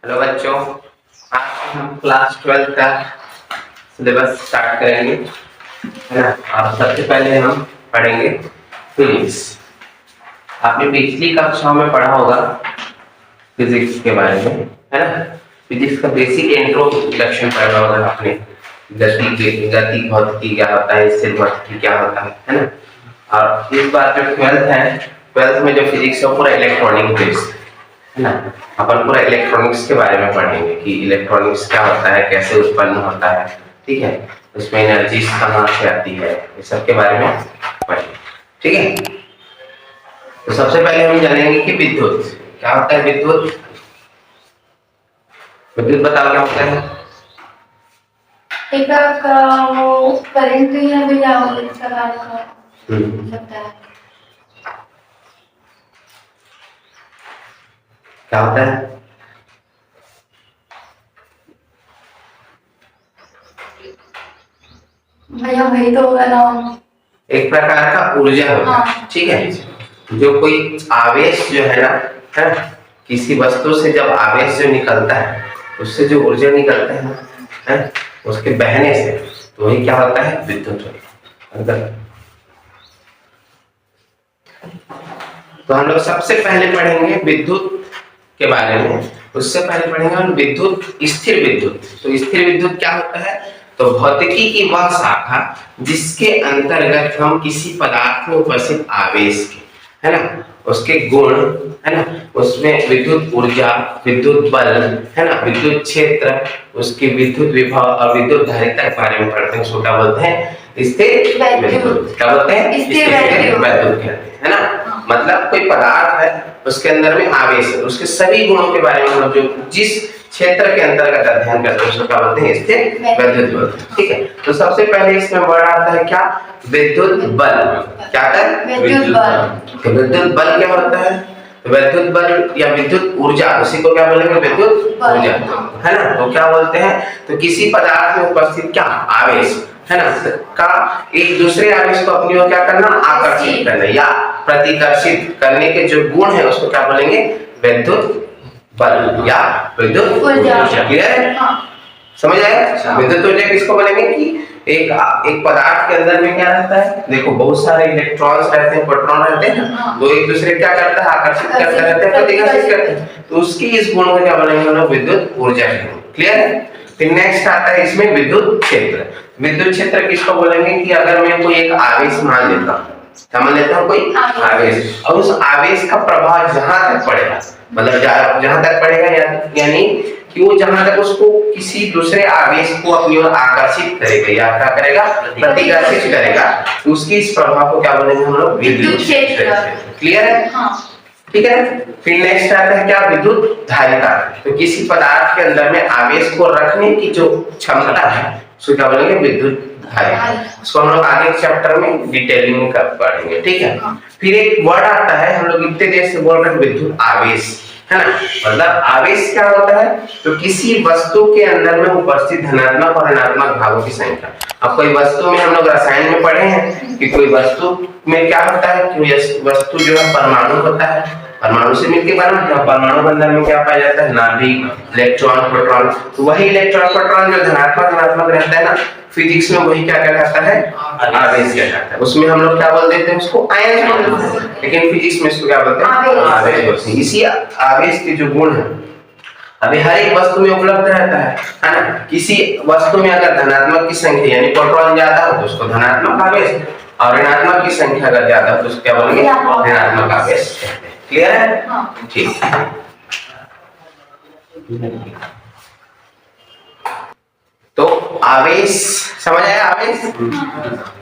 Hello बच्चों, आज हम क्लास 12 का सिलेबस स्टार्ट करेंगे, है ना। और सबसे पहले हम पढ़ेंगे फिजिक्स। आपने पिछली कक्षाओं में पढ़ा होगा फिजिक्स के बारे में, है ना। फिजिक्स का बेसिक इंट्रोडक्शन पढ़ा होगा आपने। गति भौतिकी क्या होता है, स्थिर भौतिकी क्या होता है ना। और इस बार जो 12th है, 12th में जो फिजिक्स है पूरा इलेक्ट्रॉनिक बेस्ड है ना। अपन पूरा इलेक्ट्रॉनिक्स के बारे में पढ़ेंगे कि इलेक्ट्रॉनिक्स क्या होता है, कैसे उत्पन्न होता है, ठीक है। उसमें एनर्जी कहाँ से आती है, इस सब के बारे में पढ़ेंगे, ठीक है। तो सबसे पहले हम जानेंगे कि विद्युत क्या होता है। विद्युत विद्युत बताओ क्या होता है। एक वो करंट है भैया, इस प्रकार का सकता है। क्या होता है? भैया वही तो होगा ना, एक प्रकार का ऊर्जा होता है, ठीक है। जो कोई आवेश जो है ना, है किसी वस्तु से जब आवेश जो निकलता है, उससे जो ऊर्जा निकलता है उसके बहने से, तो वही क्या होता है, विद्युत होता है। तो हम लोग सबसे पहले पढ़ेंगे विद्युत के बारे में। उससे पहले पढ़ेंगे हम विद्युत, स्थिर विद्युत। तो स्थिर विद्युत क्या होता है? तो भौतिकी की वह शाखा जिसके अंतर्गत हम किसी पदार्थ में उपस्थित आवेश के, है ना, उसके गुण, है ना, उसमें विद्युत ऊर्जा, विद्युत बल, है ना, विद्युत क्षेत्र, उसकी विद्युत विभव और विद्युत धारिता के बारे में पढ़ते हैं। उसको क्या बोलते हैं? स्थिर विद्युत। क्या बोलते हैं? स्थिर विद्युत कहते हैं, है ना। मतलब कोई पदार्थ है, उसके अंदर में आवेश है, उसके सभी गुणों के बारे में हम जो जिस क्षेत्र के अंतर्गत अध्ययन करते हैं उसको क्या बोलते हैं? स्थिर विद्युत बोलते हैं, ठीक है। तो सबसे पहले इसमें वर्ड आता है क्या? विद्युत बल। क्या आता है? विद्युत बल। तो विद्युत बल क्या होता है? तो विद्युत बल या विद्युत ऊर्जा, उसी को क्या बोलेंगे? विद्युत ऊर्जा, है ना। तो क्या बोलते हैं? तो किसी पदार्थ में उपस्थित क्या आवेश, है ना, का एक दूसरे आवेश को अपनी ओर क्या करना? आकर्षित करना या प्रतिकर्षित करने के जो गुण है उसको क्या बोलेंगे? विद्युत बल या विद्युत ऊर्जा। क्लियर है? समझ आया? विद्युत ऊर्जा किसको बोलेंगे कि एक पदार्थ के अंदर में क्या रहता है, देखो बहुत सारे इलेक्ट्रॉन्स रहते हैं, प्रोटॉन रहते हैं, वो एक दूसरे क्या करता है? आकर्षित करते रहते हैं, प्रतिकर्षित करते हैं। तो उसकी इस गुण को क्या बोलेंगे हम लोग? विद्युत ऊर्जा। क्लियर है? फिर नेक्स्ट आता है इसमें विद्युत क्षेत्र। विद्युत क्षेत्र किसको बोलेंगे कि अगर मैं कोई एक आवेश मान लेता हूँ, समझ लेता हूँ कोई आवेश, और उस आवेश का प्रभाव जहां तक पड़ेगा, मतलब जहां तक पड़ेगा यानी कि वो जहां तक उसको किसी दूसरे आवेश को अपनी ओर आकर्षित करेगा या क्या करेगा? प्रतिकर्षित करेगा, तो उसकी इस प्रभाव को क्या बोलेंगे हम लोग? विद्युत क्षेत्र। क्लियर है? ठीक है। फिर नेक्स्ट आता है क्या? विद्युत धारिता। तो किसी पदार्थ के अंदर में आवेश को रखने की जो क्षमता है उसको क्या बोलेंगे? विद्युत धारिता। इसको हम लोग आगे चैप्टर में डिटेलिंग में पढ़ेंगे, ठीक है। फिर एक वर्ड आता है, हम लोग इतने देर से बोल रहे हैं विद्युत आवेश, है ना। मतलब आवेश क्या होता है? तो किसी वस्तु के अंदर में उपस्थित धनात्मक और ऋणात्मक भागों की संख्या। अब कोई वस्तु में हम लोग रसायन में पढ़े हैं कि कोई वस्तु में क्या होता है कि वस्तु जो है परमाणु होता है, परमाणु से मिलकर बना है। परमाणु के अंदर में क्या पाया जाता है? नाभिक, इलेक्ट्रॉन, प्रोटॉन। तो वही इलेक्ट्रॉन प्रोटॉन जो धनात्मक ऋणात्मक रहता है ना, फिजिक्स में वही क्या कहलाता है? आवेश कहलाता है। उसमें हम लोग क्या बोल देते हैं? उसको आयन बोल देते हैं, लेकिन फिजिक्स में इसको क्या बोलते हैं? आवेश बोलते हैं। इसी आवेश के जो गुण है अभी हर एक वस्तु में उपलब्ध रहता है ना। किसी वस्तु में अगर धनात्मक की संख्या यानी प्रोटॉन ज्यादा हो तो उसको धनात्मक आवेश, और ऋणात्मक की संख्या अगर ज्यादा हो तो उसको क्या बोलेंगे? ऋणात्मक आवेश कहते हैं। क्लियर है? ठीक। तो आवेश समझ आया? आवेश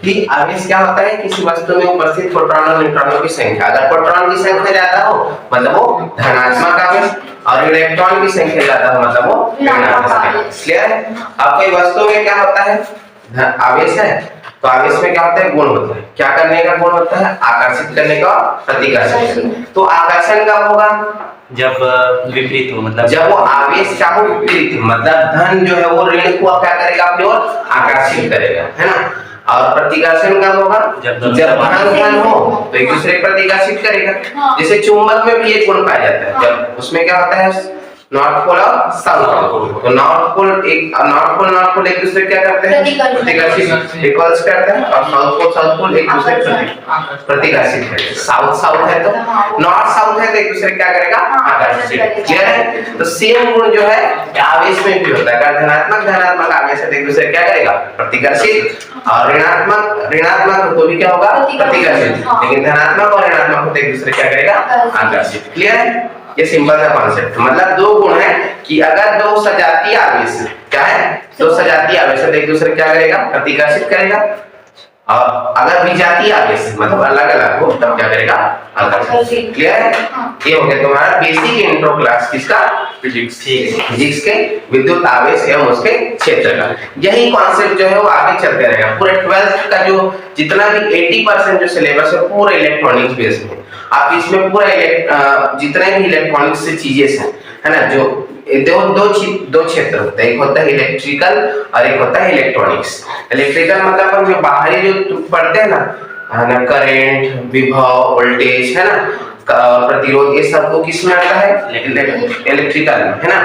कि आवेश क्या होता है? किसी वस्तु में उपस्थित प्रोटॉन और न्यूट्रॉनों की संख्या। अगर प्रोटॉन की संख्या ज्यादा हो मतलब वो धनात्मक आवेश, और इलेक्ट्रॉन की संख्या ज्यादा हो मतलब वो ऋणात्मक आवेश। क्लियर है? अब कोई वस्तु में क्या होता है? आवेश है, तो आवेश में क्या होता है? गुण होता है। क्या करने का गुण होता है? आकर्षित करने का, प्रतिकर्षित करने का। तो आकर्षण कब होगा? जब विपरीत हो, मतलब जब वो आवेश क्या हो? विपरीत, मतलब धन जो है वो ऋण को क्या करेगा? अपनी ओर आकर्षित करेगा, है ना। और प्रतिकर्षण कब होगा? जब धन हो तो एक दूसरे को प्रतिकर्षित करेगा। जैसे चुंबक में भी एक गुण पाया जाता है, जब उसमें क्या होता है? नॉर्थ पोल और साउथ पोल। तो नॉर्थ पोल एक दूसरे क्या करते हैं, प्रतिकर्षित रिपल्स करते हैं, और साउथ पोल एक दूसरे प्रतिकर्षित करते हैं। साउथ है तो नॉर्थ साउथ है तो एक दूसरे क्या करेगा, आकर्षित। क्लियर है? तो सेम गुण जो है आवेश में भी होता है। अगर धनात्मक आवेश है तो एक दूसरे क्या करेगा, प्रतिकर्षित, और ऋणात्मक तो भी क्या होगा, प्रतिकर्षित। लेकिन धनात्मक और ऋणात्मक तो एक दूसरे क्या करेगा, आकर्षित। क्लियर है? ये सिंपल सा कॉन्सेप्ट। मतलब दो गुण है कि अगर दो सजातीय आवेश क्या है, दो सजातीय आवेश है तो एक दूसरे क्या करेगा, प्रतिकर्षित करेगा, और अगर विजातीय आवेश मतलब अलग अलग हो तब क्या करेगा, आकर्षित। क्लियर है? ये हो गया तुम्हारा बेसिक इंट्रो क्लास किसका, फिजिक्स के विद्युत आवेश एवं उसके क्षेत्र का। यही कॉन्सेप्ट जो है वो आगे चलते रहेगा। पूरे 12th का जो जितना भी 80% जो सिलेबस है पूरा इलेक्ट्रॉनिक्स बेस्ड है। आप इसमें पूरा जितने भी इलेक्ट्रॉनिक्स से चीजें हैं, है ना, जो दो क्षेत्र होते हैं, एक होता है इलेक्ट्रिकल और एक होता है इलेक्ट्रॉनिक्स। इलेक्ट्रिकल मतलब हम जो बाहरी जो पढ़ते हैं ना, करंट, विभव, वोल्टेज, है ना, प्रतिरोध, ये सब को किसमें आता है, इलेक्ट्रिकल में, है ना,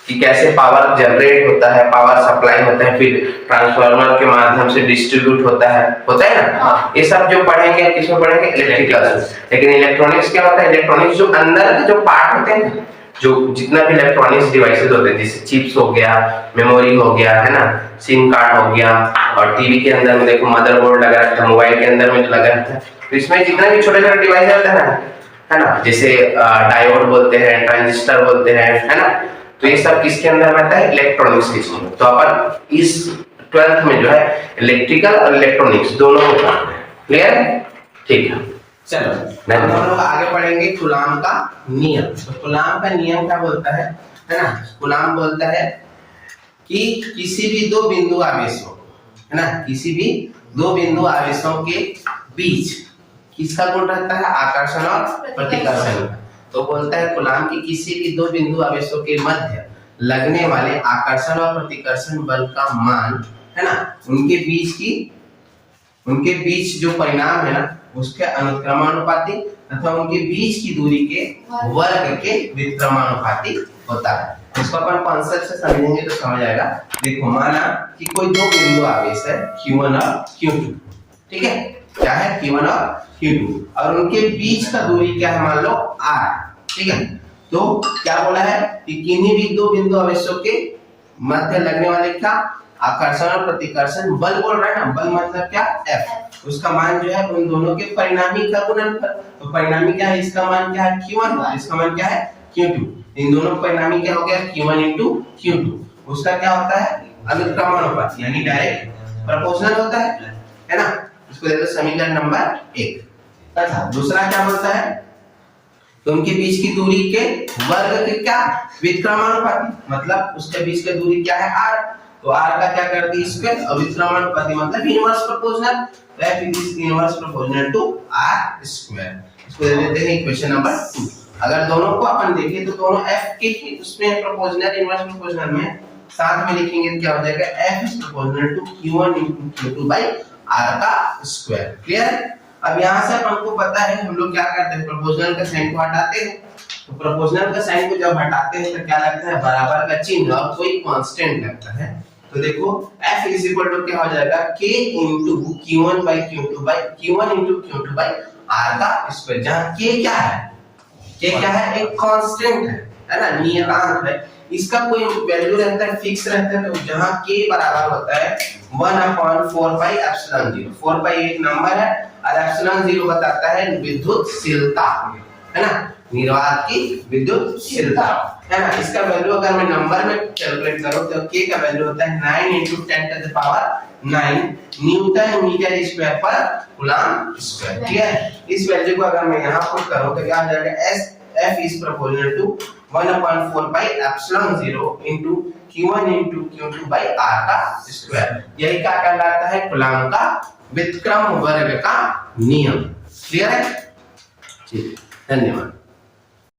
कि कैसे पावर जनरेट होता है, पावर सप्लाई होता है, फिर ट्रांसफार्मर के माध्यम से डिस्ट्रीब्यूट होता है ना। ये सब जो पढ़ेंगे किसमें पढ़ेंगे, इलेक्ट्रिकल। लेकिन इलेक्ट्रॉनिक्स क्या होता है, इलेक्ट्रॉनिक्स जो अंदर के जो पार्ट होते हैं, जो जितना भी इलेक्ट्रॉनिक्स डिवाइसेस होते हैं, जैसे चिप्स हो गया, मेमोरी हो गया, है ना, सिम कार्ड हो गया, और टीवी के अंदर में देखो मदरबोर्ड लगा रहता है, मोबाइल के अंदर में जो लगा रहता है, तो इसमें जितने भी छोटे छोटे डिवाइस होते हैं ना, है ना, जैसे डायोड बोलते हैं, ट्रांजिस्टर बोलते हैं, है ना, तो ये सब किसके अंदर में आता है, इलेक्ट्रॉनिक्स के अंदर। तो अपन इस 12th में जो है इलेक्ट्रिकल और इलेक्ट्रॉनिक्स दोनों को पढ़ना है। क्लियर? ठीक है, चलो हम लोग आगे पढ़ेंगे कूलाम का नियम। तो कूलाम का नियम क्या बोलता है ना, कूलाम बोलता है कि किसी भी दो बिंदु आवेशों, है ना, किसी भी दो बिंदु आवेशों के बीच किसका गुण रहता है, आकर्षण और प्रतिकर्षण। तो बोलता है कूलाम की किसी भी दो बिंदु आवेशों के मध्य लगने वाले आकर्षण और प्रतिकर्षण बल का मान, है ना, उनके बीच जो परिणाम है ना उसके अनुक्रमानुपाती अथवा उनके बीच की दूरी के वर्ग के व्युत्क्रमानुपाती होता है। इसको अपन कॉन्सेप्ट से समझेंगे तो समझ आएगा। देखो माना कि कोई दो बिंदु आवेश है Q1 और Q2, ठीक है, क्या है, Q1 और Q2, और उनके बीच का दूरी क्या है, मान लो R, ठीक है। तो क्या बोला है कि किन्हीं भी दो बिंदु आवेशों के मध्य लगने वाले क्या आकर्षण और प्रतिकर्षण बल बोल रहा है ना, बल मतलब क्या, F, उसका मान जो है उन दोनों के परिणामी का गुणनफल। तो परिणामी क्या है, इसका मान क्या है Q1, इसका मान क्या है Q2। इन दोनों परिणामी क्या हो गया Q1 into Q2, उसका क्या होता है अनुक्रमानुपाती, यानी डायरेक्ट प्रोपोर्शनल होता है ना। इसको देखो समीकरण नंबर 1 तथा दूसरा क्या बोलता है, तो उनके बीच की दूरी के वर्ग के क्या व्युत्क्रमानुपाती, मतलब उसके बीच की दूरी क्या है R, तो R का क्या कर दी स्क्वायर, और व्युत्क्रमानुपाती मतलब इनवर्स प्रोपोर्शनल, तो F is inverse proportional to R square. इसको दे देते हैं इक्वेशन नंबर 2। अगर दोनों को अपन देखें तो दोनों F के ही उसमें प्रोपोर्शनल इनवर्स प्रोपोर्शनल में साथ में लिखेंगे तो क्या हो जाएगा, F is proportional to Q1 into Q2 by R का स्क्वायर। क्लियर? अब यहाँ से अपन को पता है हम लोग क्या करते हैं, प्रोपोर्शनल का साइन को हटाते हैं। तो प्रोपोर्शनल का साइन को जब हटाते हैं तो क्या लगता है, बराबर का चिन्ह और कोई कांस्टेंट लगता है। तो देखो F इज इक्वल टू क्या हो जाएगा, K into Q1 by Q2 by Q1 into Q2 by R का स्क्वायर, जहाँ K क्या है, K क्या है, एक कांस्टेंट है ना, नियतांक है, इसका कोई वैल्यू रहता है, फिक्स रहता है। तो जहाँ K बराबर होता है 1/4 पाई एप्सिलॉन 0, 4 पाई एक नंबर है और एप्सिलॉन 0 बताता है विद्युतशीलता, है ना, निर्वात की विद्युतशीलता, है ना। इसका वैल्यू अगर मैं नंबर में कैलकुलेट करूं तो K का वैल्यू होता है 9 into 10 to the power 9 newton metre square पर कूलाम स्क्वायर। ठीक है, इस वैल्यू को अगर मैं यहां पुट करूं तो क्या हो जाएगा, F is proportional to 1/4 pi epsilon 0 into Q1 into Q2 by R का स्क्वायर। यही क्या कहलाता है, कूलाम का व्युत्क्रम वर्ग का नियम। क्लियर है? ठीक, धन्यवाद।